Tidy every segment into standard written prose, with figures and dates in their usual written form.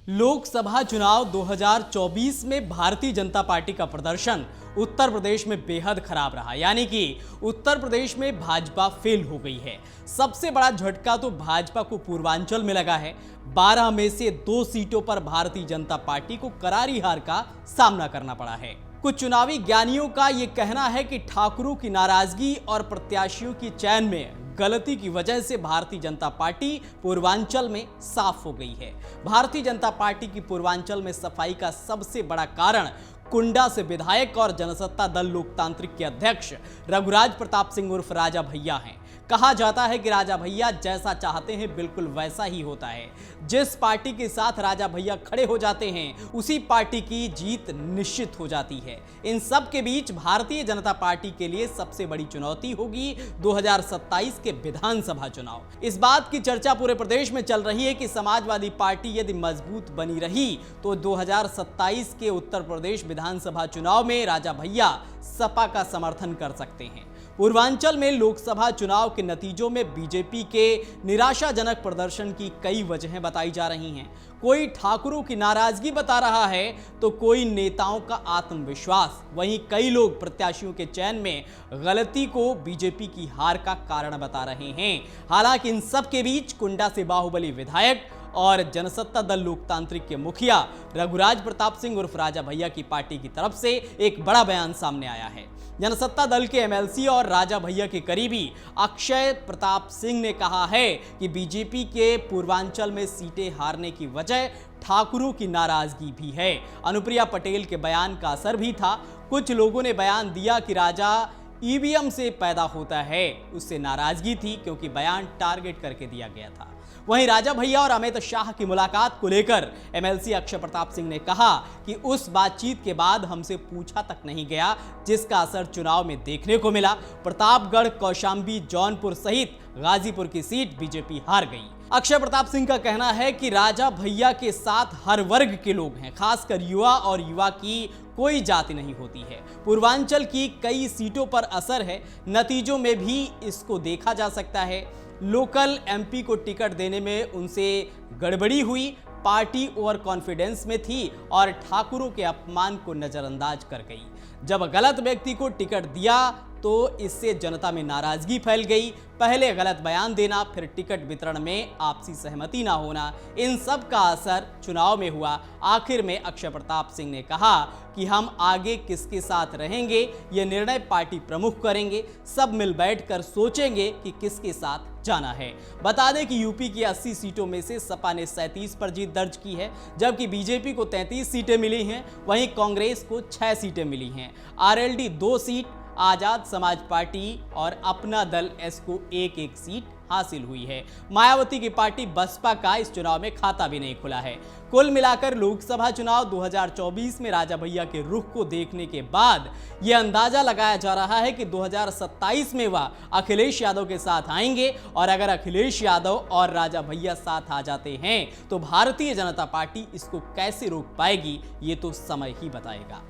लोकसभा चुनाव 2024 में भारतीय जनता पार्टी का प्रदर्शन उत्तर प्रदेश में बेहद खराब रहा। यानी कि उत्तर प्रदेश में भाजपा फेल हो गई है। सबसे बड़ा झटका तो भाजपा को पूर्वांचल में लगा है। 12 में से 2 सीटों पर भारतीय जनता पार्टी को करारी हार का सामना करना पड़ा है। कुछ चुनावी ज्ञानियों का यह कहना है कि ठाकुरों की नाराजगी और प्रत्याशियों की चयन में गलती की वजह से भारतीय जनता पार्टी पूर्वांचल में साफ हो गई है। भारतीय जनता पार्टी की पूर्वांचल में सफाई का सबसे बड़ा कारण कुंडा से विधायक और जनसत्ता दल लोकतांत्रिक के अध्यक्ष रघुराज प्रताप सिंह उर्फ राजा भैया हैं। कहा जाता है कि राजा भैया जैसा चाहते हैं बिल्कुल वैसा ही होता है। जिस पार्टी के साथ राजा भैया खड़े हो जाते हैं उसी पार्टी की जीत निश्चित हो जाती है। इन सब के बीच भारतीय जनता पार्टी के लिए सबसे बड़ी चुनौती होगी 2027 के विधानसभा चुनाव। इस बात की चर्चा पूरे प्रदेश में चल रही है कि समाजवादी पार्टी यदि मजबूत बनी रही तो 2027 के उत्तर प्रदेश विधानसभा चुनाव में राजा भैया सपा का समर्थन कर सकते हैं। पूर्वांचल में लोकसभा चुनाव के नतीजों में बीजेपी के निराशाजनक प्रदर्शन की कई वजहें बताई जा रही हैं। कोई ठाकुरों की नाराजगी बता रहा है तो कोई नेताओं का आत्मविश्वास। वहीं कई लोग प्रत्याशियों के चयन में गलती को बीजेपी की हार का कारण बता रहे हैं। हालांकि इन सब के बीच कुंडा से बाहुबली विधायक और जनसत्ता दल लोकतांत्रिक के मुखिया रघुराज प्रताप सिंह उर्फ राजा भैया की पार्टी की तरफ से एक बड़ा बयान सामने आया है। जनसत्ता दल के एमएलसी और राजा भैया के करीबी अक्षय प्रताप सिंह ने कहा है कि बीजेपी के पूर्वांचल में सीटें हारने की वजह ठाकुरों की नाराजगी भी है। अनुप्रिया पटेल के बयान का असर भी था। कुछ लोगों ने बयान दिया कि राजा ईवीएम से पैदा होता है, उससे नाराजगी थी क्योंकि बयान टारगेट करके दिया गया था। वहीं राजा भैया और अमित शाह की मुलाकात को लेकर एमएलसी अक्षय प्रताप सिंह ने कहा कि उस बातचीत के बाद हमसे पूछा तक नहीं गया, जिसका असर चुनाव में देखने को मिला। प्रतापगढ़, कौशांबी, जौनपुर सहित गाजीपुर की सीट बीजेपी हार गई। अक्षय प्रताप सिंह का कहना है कि राजा भैया के साथ हर वर्ग के लोग हैं, खासकर युवा, और युवा की कोई जाति नहीं होती है। पूर्वांचल की कई सीटों पर असर है, नतीजों में भी इसको देखा जा सकता है। लोकल एमपी को टिकट देने में उनसे गड़बड़ी हुई, पार्टी ओवर कॉन्फिडेंस में थी और ठाकुरों के अपमान को नजरअंदाज कर गई। जब गलत व्यक्ति को टिकट दिया तो इससे जनता में नाराजगी फैल गई। पहले गलत बयान देना, फिर टिकट वितरण में आपसी सहमति ना होना, इन सब का असर चुनाव में हुआ। आखिर में अक्षय प्रताप सिंह ने कहा कि हम आगे किसके साथ रहेंगे ये निर्णय पार्टी प्रमुख करेंगे। सब मिल बैठकर सोचेंगे कि किसके साथ जाना है। बता दें कि यूपी की 80 सीटों में से सपा ने 37 पर जीत दर्ज की है, जबकि बीजेपी को 33 सीटें मिली हैं। वहीं कांग्रेस को 6 सीटें मिली हैं। RLD 2 seat, Azad Samaj party और अपना दल एस को 1-1 सीट हासिल हुई है। मायावती की पार्टी बसपा का इस चुनाव में खाता भी नहीं खुला है। कुल मिलाकर लोकसभा चुनाव 2024 में राजा भैया के रुख को देखने के बाद यह अंदाजा लगाया जा रहा है कि 2027 में वह अखिलेश यादव के साथ आएंगे, और अगर अखिलेश यादव और राजा भैया साथ आ जाते हैं तो भारतीय जनता पार्टी इसको कैसे रोक पाएगी ये तो समय ही बताएगा।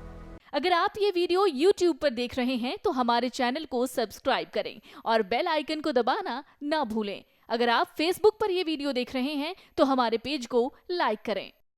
अगर आप ये वीडियो YouTube पर देख रहे हैं तो हमारे चैनल को सब्सक्राइब करें और बेल आइकन को दबाना ना भूलें। अगर आप Facebook पर ये वीडियो देख रहे हैं तो हमारे पेज को लाइक करें।